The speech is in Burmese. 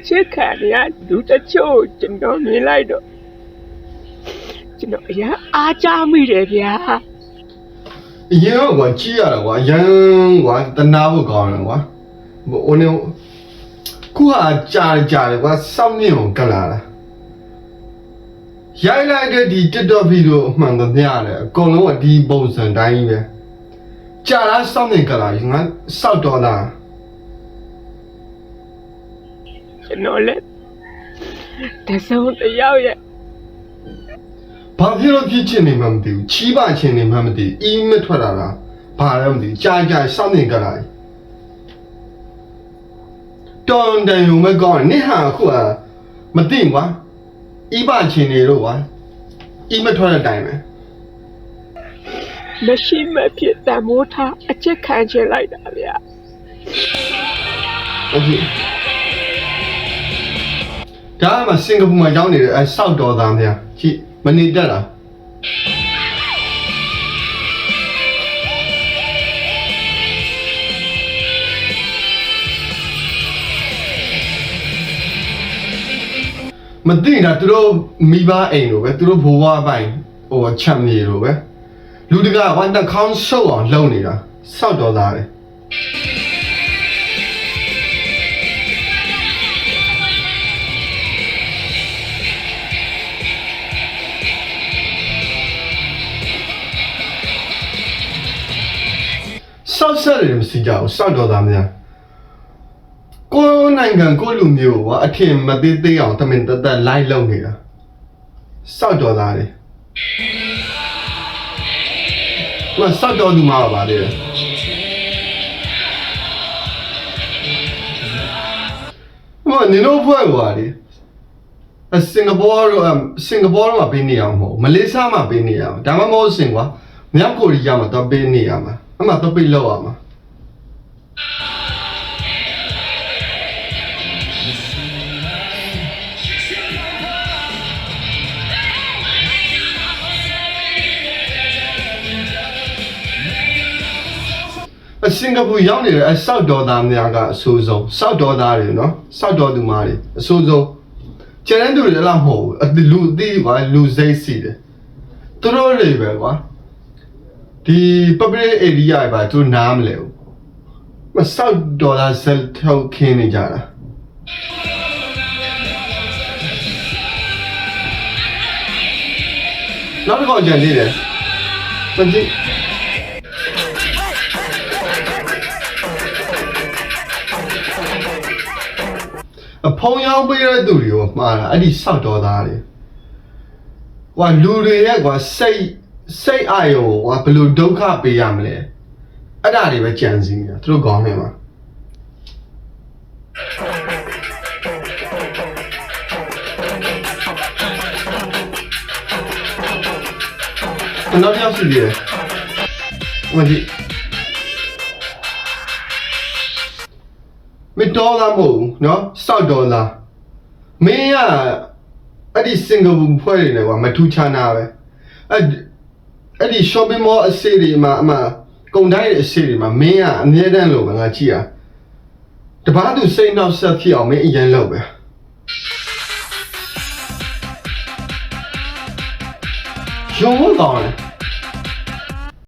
ချက်ခံရလူတချို့ကျွန်တော်မြင်လိုက်တော့ကျွန်တော်အရင်အားကြမိတယ်ဗျာအရင်ကကြည့်ရတာကွာရန်ကွာတနာဖို့ကောင်းတယ်ကွာဟိုနေခုဟာကြာတယ်ကွာစောင့်မြင့်ကိုကလာတာရိုက်လိုက်တဲ့ဒီ TikTok ဗီဒီယိုအမှန်တရားလေအကုန်လုံးကဒီပုံစံတိုင်းပဲကြာလားစောင့်မြင့်ကလာရင်ငါစောက်တော်တာကျွန်တော်လည်းတစုံတယောက်ရဲ့ဘာဖြစ်လို့ဖြစ်ချင်နေမှမသိဘူးချီးပါချင်နေမှမသိဘူးအီးမထွက်တာလားဘာလဲမသိဘူးကြာစောင့်မြင့်ကလာတော်တယ်ရုံပဲကောင်းတယ်နေဟာအခုကမသိကွာအီးပါချင်နေလို့ကွာအီးမထွက်တဲ့အတိုင်းပဲမရှိမဖြစ်တမိုးထားအချက်ခံချင်လိုက်တာဗျာโอเคဒါမှစင်ကာပူမှာရောက်နေတဲ့အဲစောက်တော်သားများကြည့်မနေတတ်လားမသိတာသူတို့မိဘအိမ်လိုပဲသူတို့ဘိုးဘွားပိုင်ဟိုချမ်းမြေလိုပဲလူတကာဝန်တခေါင်းဆုပ်အောင်လုပ်နေတာစောက်တော်သားတယ်စောက်ဆက်တယ်မရှိကြဘူးစောက်တော်သားများကိုနိုင်ငံကိုလူမျိုးကအထင်မသေးသေးအောင်တမင်တသက်လိုက်လုပ်နေတာစောက်တော်သားတယ်သူကစောက်တော်သူမှာပါလေမနင်တို့ဖွဲ့ပါလေစင်ကာပူမှာပေးနေအောင်မဟုတ်မလေးရှားမှာပေးနေအောင်ဒါမှမဟုတ်စင်ကွာမြောက်ကိုရီးယားမှာတော့ပေးနေရမှာအမှတော့ပေးလောက်ရမှာစင်ကာပူရောက်နေတဲ့အဆောက်တော်သားများကအဆိုးဆုံးစောက်တော်သားတွေနော်စောက်တော်သူမတွေအဆိုးဆုံးကျန်တဲ့သူတွေလည်းမဟုတ်ဘူးလူအသီးကွာလူစိတ်စီတယ်သူတို့တွေပဲကွာဒီ public area ပဲသူနားမလဲဘူးမစောက်တော်သားစက်ထုတ်ခင်းနေကြတာနောက်တစ်ခေါက်ကြံနေတယ်မကြည့်အဖုံရောင်းပေးတဲ့သူတွေကိုမှားတာအဲ့ဒီစောက်တော်သားတွေဟိုလူတွေရဲ့ကွာစိတ်အာရုံကွာဘယ်လိုဒုက္ခပေးရမလဲအဲ့ဒါတွေပဲကြံစည်နေတာသူတို့ကောင်းနေမှာနောက်တစ်ယောက်ရှိသေးတယ်ဝင်ကြည့်မတော်လားမဟုတ်ဘူးเนาะစောက်တော်လားမင်းကအဲ့ဒီစင်ကာပူဖွဲ့နေတယ်ကွာမထူးခြားနာပဲအဲ့ဒီ shopping mall အစီအတွေမှာအမှကုန်တိုင်းရဲ့အစီအတွေမှာမင်းကအမြဲတမ်းလို့ငါကြည့်ရတပားသူစိတ်နှောက်ဆက်ဖြစ်အောင်မင်းအရင်လုပ်ပဲရုံးကောင်းတယ်